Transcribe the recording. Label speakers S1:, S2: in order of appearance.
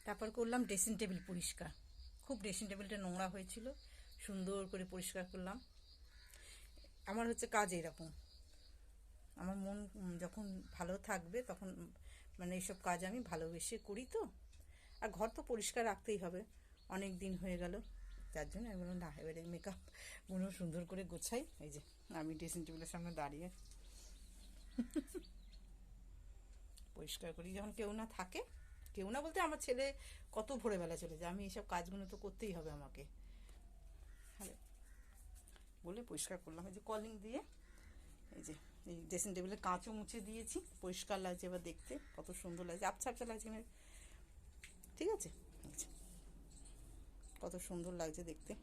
S1: তারপর করলাম dressing table পরিষ্কার। খুব ড্রেসিং টেবিলটা নোংরা হয়েছিল, সুন্দর করে পরিষ্কার করলাম। আমার হচ্ছে কাজ এরকম, আমার মন যখন ভালো থাকবে তখন মানে এইসব কাজ আমি ভালোবেসে করি তো। আর ঘর তো পরিষ্কার রাখতেই হবে, অনেক দিন হয়ে গেল, যার জন্য আমি বললাম না, এবারে মেকআপগুলো সুন্দর করে গোছাই। এই যে আমি ড্রেসিং টেবিলের সামনে দাঁড়িয়ে পরিষ্কার করি যখন কেউ না থাকে। কেউ না বলতে আমার ছেলে কত ভোরবেলা চলে যায়, আমি এইসব কাজগুলো তো করতেই হবে আমাকে, হ্যালো বলে পরিষ্কার করলাম। এই যে কলিং দিয়ে এই যে এই ড্রেসিং টেবিলের কাঁচও মুছে দিয়েছি, পরিষ্কার লাগছে এবার দেখতে, কত সুন্দর লাগছে, আবছা আবছা লাগছে না, ঠিক আছে, কত সুন্দর লাগছে দেখতে।